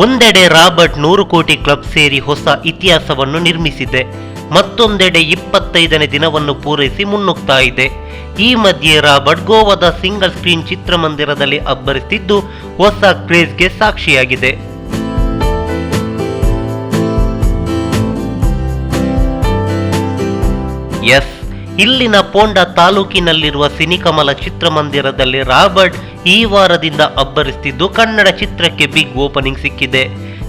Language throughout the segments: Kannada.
ಒಂದೆಡೆ ರಾಬರ್ಟ್ 100 ಕೋಟಿ ಕ್ಲಬ್ ಸೇರಿ ಹೊಸ ಇತಿಹಾಸವನ್ನು ನಿರ್ಮಿಸಿದೆ, ಮತ್ತೊಂದೆಡೆ 25ನೇ ದಿನವನ್ನು ಪೂರೈಸಿ ಮುನ್ನುಗ್ತಾ ಇದೆ. ಈ ಮಧ್ಯೆ ರಾಬರ್ಟ್ ಗೋವಾದ ಸಿಂಗಲ್ ಸ್ಕ್ರೀನ್ ಚಿತ್ರಮಂದಿರದಲ್ಲಿ ಅಬ್ಬರಿಸುತ್ತಿದ್ದು ಹೊಸ ಕ್ರೇಜ್ಗೆ ಸಾಕ್ಷಿಯಾಗಿದೆ. ಎಸ್, ಇಲ್ಲಿನ ಪೋಂಡಾ ತಾಲೂಕಿನಲ್ಲಿರುವ ಸಿನಿಕಮಲ ಚಿತ್ರಮಂದಿರದಲ್ಲಿ ರಾಬರ್ಟ್ ಈ ವಾರದಿಂದ ಅಬ್ಬರಿಸುತ್ತಿದ್ದು ಕನ್ನಡ ಚಿತ್ರಕ್ಕೆ ಬಿಗ್ ಓಪನಿಂಗ್ ಸಿಕ್ಕಿದೆ.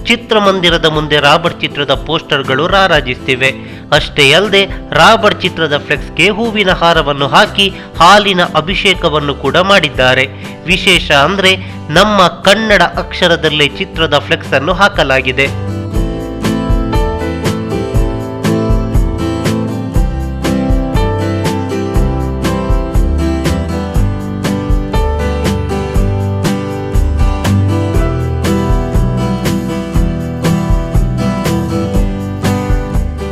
ಚಿತ್ರಮಂದಿರದ ಮುಂದೆ ರಾಬರ್ಟ್ ಚಿತ್ರದ ಪೋಸ್ಟರ್ಗಳು ರಾರಾಜಿಸುತ್ತಿವೆ. ಅಷ್ಟೇ ಅಲ್ಲದೆ ರಾಬರ್ಟ್ ಚಿತ್ರದ ಫ್ಲೆಕ್ಸ್ಗೆ ಹೂವಿನ ಹಾರವನ್ನು ಹಾಕಿ ಹಾಲಿನ ಅಭಿಷೇಕವನ್ನು ಕೂಡ ಮಾಡಿದ್ದಾರೆ. ವಿಶೇಷ ಅಂದ್ರೆ ನಮ್ಮ ಕನ್ನಡ ಅಕ್ಷರದಲ್ಲೇ ಚಿತ್ರದ ಫ್ಲೆಕ್ಸ್ ಅನ್ನು ಹಾಕಲಾಗಿದೆ.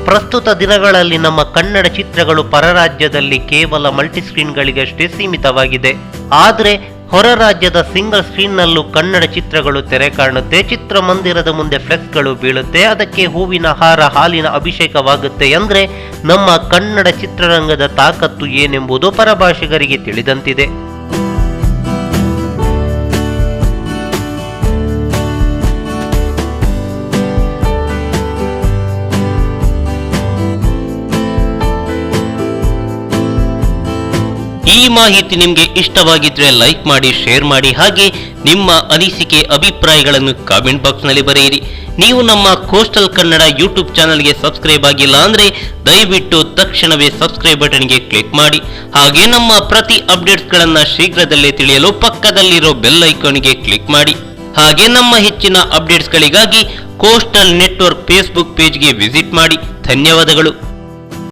ಪ್ರಸ್ತುತ ದಿನಗಳಲ್ಲಿ ನಮ್ಮ ಕನ್ನಡ ಚಿತ್ರಗಳು ಪರರಾಜ್ಯದಲ್ಲಿ ಕೇವಲ ಮಲ್ಟಿಸ್ಕ್ರೀನ್ಗಳಿಗಷ್ಟೇ ಸೀಮಿತವಾಗಿದೆ. ಆದರೆ ಹೊರ ರಾಜ್ಯದ ಸಿಂಗಲ್ ಸ್ಕ್ರೀನ್ನಲ್ಲೂ ಕನ್ನಡ ಚಿತ್ರಗಳು ತೆರೆ ಕಾಣುತ್ತೆ. ಚಿತ್ರಮಂದಿರದ ಮುಂದೆ ಫ್ಲೆಕ್ಸ್ಗಳು ಬೀಳುತ್ತೆ, ಅದಕ್ಕೆ ಹೂವಿನ ಹಾರ, ಹಾಲಿನ ಅಭಿಷೇಕವಾಗುತ್ತೆ. ಅಂದ್ರೆ ನಮ್ಮ ಕನ್ನಡ ಚಿತ್ರರಂಗದ ತಾಕತ್ತು ಏನೆಂಬುದು ಪರಭಾಷಿಗರಿಗೆ ತಿಳಿದಂತಿದೆ. ಈ ಮಾಹಿತಿ ನಿಮಗೆ ಇಷ್ಟವಾಗಿದ್ರೆ ಲೈಕ್ ಮಾಡಿ, ಶೇರ್ ಮಾಡಿ, ಹಾಗೆ ನಿಮ್ಮ ಅನಿಸಿಕೆ ಅಭಿಪ್ರಾಯಗಳನ್ನು ಕಾಮೆಂಟ್ ಬಾಕ್ಸ್ ನಲ್ಲಿ ಬರೆಯಿರಿ. ನೀವು ನಮ್ಮ ಕೋಸ್ಟಲ್ ಕನ್ನಡ ಯೂಟ್ಯೂಬ್ ಚಾನಲ್ಗೆ ಸಬ್ಸ್ಕ್ರೈಬ್ ಆಗಿಲ್ಲ ಅಂದ್ರೆ ದಯವಿಟ್ಟು ತಕ್ಷಣವೇ ಸಬ್ಸ್ಕ್ರೈಬ್ ಬಟನ್ಗೆ ಕ್ಲಿಕ್ ಮಾಡಿ. ಹಾಗೆ ನಮ್ಮ ಪ್ರತಿ ಅಪ್ಡೇಟ್ಸ್ಗಳನ್ನ ಶೀಘ್ರದಲ್ಲೇ ತಿಳಿಯಲು ಪಕ್ಕದಲ್ಲಿರೋ ಬೆಲ್ ಐಕಾನ್ಗೆ ಕ್ಲಿಕ್ ಮಾಡಿ. ಹಾಗೆ ನಮ್ಮ ಹೆಚ್ಚಿನ ಅಪ್ಡೇಟ್ಸ್ಗಳಿಗಾಗಿ ಕೋಸ್ಟಲ್ ನೆಟ್ವರ್ಕ್ ಫೇಸ್ಬುಕ್ ಪೇಜ್ಗೆ ವಿಸಿಟ್ ಮಾಡಿ. ಧನ್ಯವಾದಗಳು.